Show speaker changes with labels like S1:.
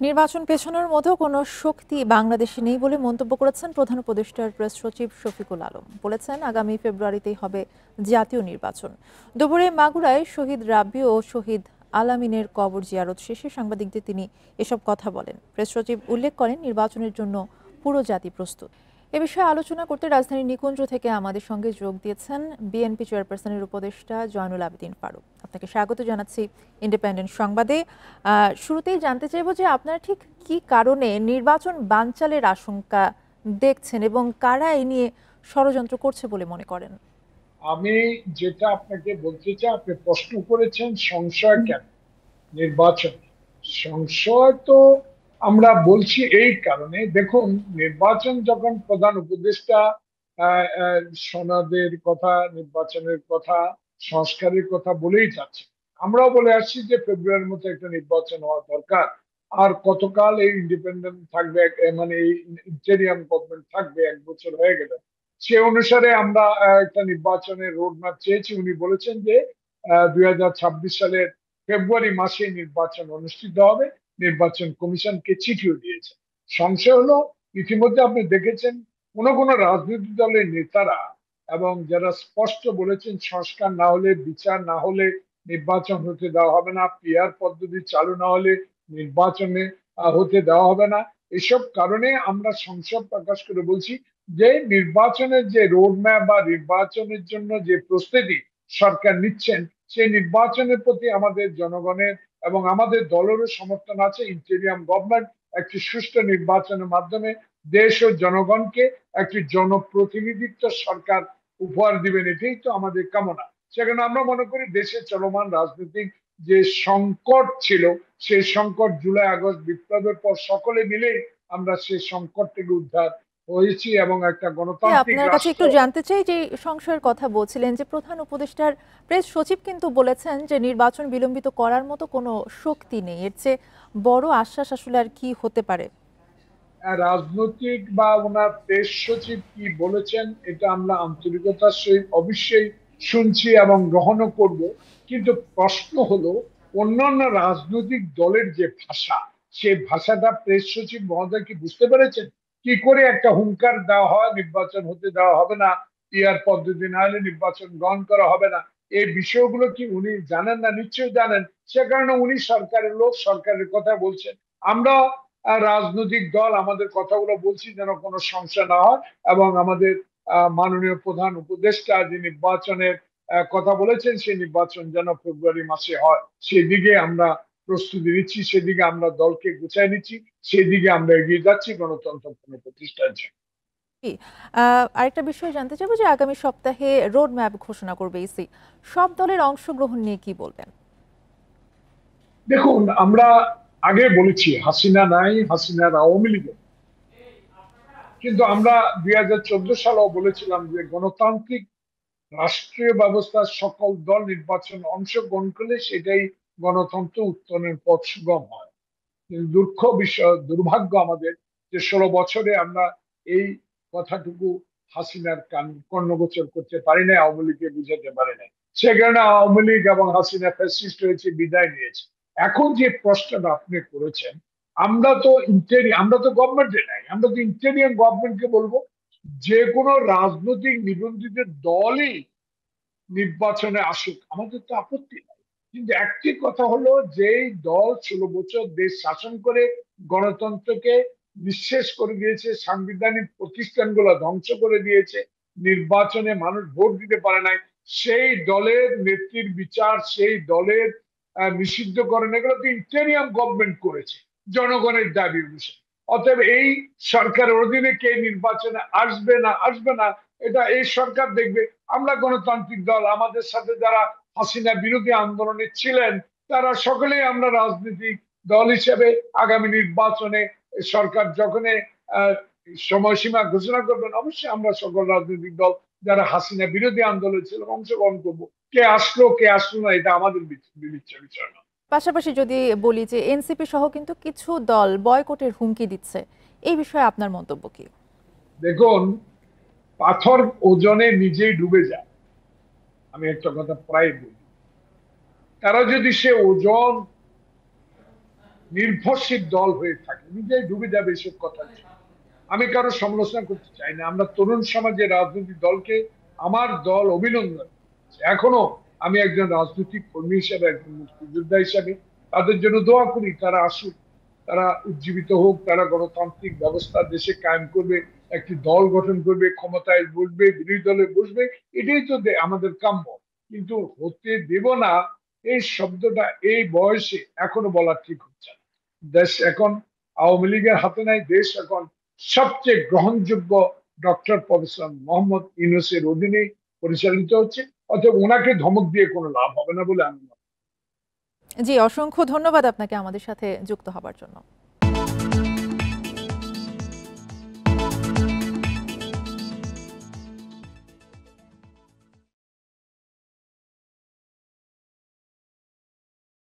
S1: নির্বাচন পেছানোর মতো কোনো শক্তি বাংলাদেশে নেই বলে মন্তব্য করেছেন প্রধান উপদেষ্টার প্রেস সচিব শফিকুল আলম। বলেছেন, আগামী ফেব্রুয়ারিতেই হবে জাতীয় নির্বাচন। দুপুরে মাগুরায় শহীদ রাব্বি ও শহীদ আলামিনের কবর জিয়ারত শেষে সাংবাদিকদের তিনি এসব কথা বলেন। প্রেস সচিব উল্লেখ করেন, নির্বাচনের জন্য পুরো জাতি প্রস্তুত। এ বিষয়ে আলোচনা করতে রাজধানীর নিকুঞ্জ থেকে আমাদের সঙ্গে যোগ দিয়েছেন বিএনপি চেয়ারপারসনের উপদেষ্টা জয়নুল আবেদিন ফারুক। আপনাকে স্বাগত জানাচ্ছি ইন্ডিপেন্ডেন্ট সংবাদে। শুরুতেই জানতে চাইব যে আপনারা ঠিক কি কারণে নির্বাচন বানচালের আশঙ্কা দেখছেন এবং কারা এ নিয়ে ষড়যন্ত্র করছে বলে মনে করেন?
S2: আমি যেটা আপনাকে বলতে চাই, আপনি প্রশ্ন করেছেন সংশয় কেন নির্বাচন। সংশয় তো আমরা বলছি এই কারণে, দেখুন, নির্বাচন যখন প্রধান উপদেষ্টা সনদের কথা, নির্বাচনের কথা, সংস্কারের কথা বলেই যাচ্ছে, আমরাও বলে আসছি যে ফেব্রুয়ারির মতো একটা নির্বাচন হওয়া দরকার। আর কতকাল এই ইন্ডিপেন্ডেন্ট থাকবে, মানে এই ইন্টেরিয়াম গভর্নমেন্ট থাকবে, 1 বছর হয়ে গেল। সে অনুসারে আমরা একটা নির্বাচনের রোড ম্যাপ চেয়েছি। উনি বলেছেন যে 2026 সালের ফেব্রুয়ারি মাসে নির্বাচন অনুষ্ঠিত হবে। নির্বাচন কমিশনকে চিঠিও দিয়েছে। সংশয় হলো, ইতিমধ্যে আপনি দেখেছেন কোন কোন রাজনৈতিক দলের নেতারা এবং যারা স্পষ্ট বলেছেন সংস্কার না হলে, বিচার না হলে নির্বাচন হতে দেওয়া হবে না, পিআর পদ্ধতি চালু না হলে নির্বাচনে হতে দেওয়া হবে না। এসব কারণে আমরা সংশয় প্রকাশ করে বলছি যে নির্বাচনের যে রোড ম্যাপ বা নির্বাচনের জন্য যে প্রস্তুতি সরকার নিচ্ছেন, সেই নির্বাচনের প্রতি আমাদের জনগণের এবং আমাদের দলেরও সমর্থন আছে। ইন্টেরিয়াম গভর্নমেন্ট একটি সুষ্ঠু নির্বাচনের মাধ্যমে দেশ ও জনগণকে একটি জনপ্রতিনিধিত্ব সরকার উপহার দিবেন, এটাই তো আমাদের কামনা। সেখানে আমরা মনে করি দেশের চলমান রাজনৈতিক যে সংকট ছিল, সেই সংকট জুলাই আগস্ট বিপ্লবের পর সকলে মিলে আমরা সেই সংকট থেকে উদ্ধার হয়েছি এবং একটা গণতান্ত্রিক
S1: আপনার কাছে
S2: রাষ্ট্র।
S1: একটু জানতে চাই, যে সংশয়ের কথা বলছিলেন, যে প্রধান উপদেষ্টার প্রেস সচিব কিন্তু বলেছেন যে নির্বাচন বিলম্বিত করার মতো কোনো শক্তি নেই। এর চেয়ে বড় আশ্বাস আসলে আর কি হতে পারে?
S2: রাজনৈতিক বা ওনার প্রেস সচিব কি বলেছেন, এটা আমরা আন্তরিকতার সহিত অবশ্যই শুনছি এবং গ্রহণও করব। কিন্তু প্রশ্ন হলো, অন্যান্য রাজনৈতিক দলের যে ভাষা, সেই ভাষাটা প্রেস সচিব মহোদয় কি বুঝতে পেরেছেন? কি করে একটা হুঙ্কার দেওয়া হয় নির্বাচন হতে দেওয়া হবে না, পিআর পদ্ধতি না হলে নির্বাচন গ্রহণ করা হবে না, এই বিষয়গুলো কি উনি জানেন না? নিশ্চয়ই জানেন। সে কারণে উনি সরকারের লোক, সরকারের কথা বলছেন। আমরা রাজনৈতিক দল আমাদের কথাগুলো বলছি যেন কোনো সমস্যা না হয়, এবং আমাদের মাননীয় প্রধান উপদেষ্টা যে নির্বাচনের কথা বলেছেন, সেই নির্বাচন যেন ফেব্রুয়ারি মাসে হয়, সেদিকে আমরা প্রস্তুতি নিচ্ছি, সেদিকে আমরা দলকে গুছাই নিচ্ছি, সেদিকে আমরা এগিয়ে যাচ্ছি গণতন্ত্র পুনঃপ্রতিষ্ঠার জন্য।
S1: জি, আরেকটা বিষয় জানতে চাইবো, যে আগামী সপ্তাহে রোড ম্যাপ ঘোষণা করবে ইসি। সব দলের অংশগ্রহণ নিয়ে কি বলবেন?
S2: দেখুন, আমরা আগে বলেছি হাসিনা নাই, হাসিনার আওয়ামী লীগ। কিন্তু আমরা 2014 সালেও বলেছিলাম যে গণতান্ত্রিক রাষ্ট্রীয় ব্যবস্থার সকল দল নির্বাচন অংশগ্রহণ করলে সেটাই গণতন্ত্র উত্তরণের পথ সুগম হয়। কিন্তু দুর্ভাগ্য আমাদের যে 16 বছরে আমরা এই কথাটুকু হাসিনার কর্ণগোচর করতে পারি নাই, আওয়ামী লীগকে বুঝাতে পারি নাই। সে কারণে আওয়ামী লীগ এবং হাসিনা ফ্যাসিস্ট হয়েছে, বিদায় নিয়েছে। এখন যে প্রশ্নটা আপনি করেছেন, আমরা তো গভর্নমেন্টে নাই, আমরা তো ইন্টেরিয়াম গভর্নমেন্টকে বলবো যে কোনো রাজনৈতিক নিবন্ধিত দলই নির্বাচনে আসুক, আমাদের তো আপত্তি নাই। কিন্তু একটি কথা হলো, যেই দল 16 বছর দেশ শাসন করে গণতন্ত্রকে নিঃশেষ করে দিয়েছে, সাংবিধানিক প্রতিষ্ঠানগুলো ধ্বংস করে দিয়েছে, নির্বাচনে মানুষ ভোট দিতে পারে নাই, সেই দলের নেত্রীর বিচার, সেই দলের নিষিদ্ধকরণ, এগুলো তো ইন্টেরিয়াম গভর্নমেন্ট করেছে জনগণের দাবি অনুসারে। অতএব এই সরকারের অধীনে কে নির্বাচনে আসবে না আসবে না, এটা এই সরকার দেখবে। আমরা গণতান্ত্রিক দল, আমাদের সাথে যারা হাসিনা বিরোধী আন্দোলনে ছিলেন, তারা সকলেই আমরা রাজনৈতিক দল হিসেবে আগামী নির্বাচনে সরকার যখন সময়সীমা ঘোষণা করবেন, অবশ্যই আমরা সকল রাজনৈতিক দল যারা হাসিনা বিরোধী আন্দোলনে ছিল অংশগ্রহণ করবো। কে আসলো কে আসলো না, এটা আমাদের বিবেচ্য বিষয় না।
S1: পাশাপাশি যদি বলি, যে এনসিপি সহ কিন্তু কিছু দল বয়কটের হুমকি দিচ্ছে, এই বিষয়ে আপনার মন্তব্য কি?
S2: দেখুন, পাথর ওজনে নিজেই ডুবে যায়, আমি একটা কথা প্রায় বলি। তারা যদি সে ওজন নির্ভরশীল দল হয়ে থাকে, নিজেই ডুবে যাবে এসব কথা। আমি কারো সমালোচনা করতে চাই না, আমরা তরুণ সমাজের রাজনৈতিক দলকে, আমার দল অভিনন্দন। এখনো আমি একজন রাজনৈতিক কর্মী হিসেবে, একজন মুক্তিযোদ্ধা হিসেবে তাদের জন্য দোয়া করি, তারা আসুক, তারা উজ্জীবিত হোক, তারা গণতান্ত্রিক ব্যবস্থা দেশে কায়েম করবে, একটি দল গঠন করবে, ক্ষমতায় বসবে, বিরোধী দলে বসবে, এটাই তো আমাদের কাম্য। কিন্তু হতে দেব না এই শব্দটা এই বয়সে এখনো বলা ঠিক হচ্ছে না। দেশ এখন আওয়ামী লীগের হাতে নাই, দেশ এখন সবচেয়ে গ্রহণযোগ্য ডক্টর প্রফেসর মোহাম্মদ ইউনূসের অধীনে পরিচালিত হচ্ছে। অতএব ওনাকে ধমক দিয়ে কোনো লাভ হবে না বলে আমি মনে করি।
S1: জি, অসংখ্য ধন্যবাদ আপনাকে আমাদের সাথে যুক্ত হবার জন্য।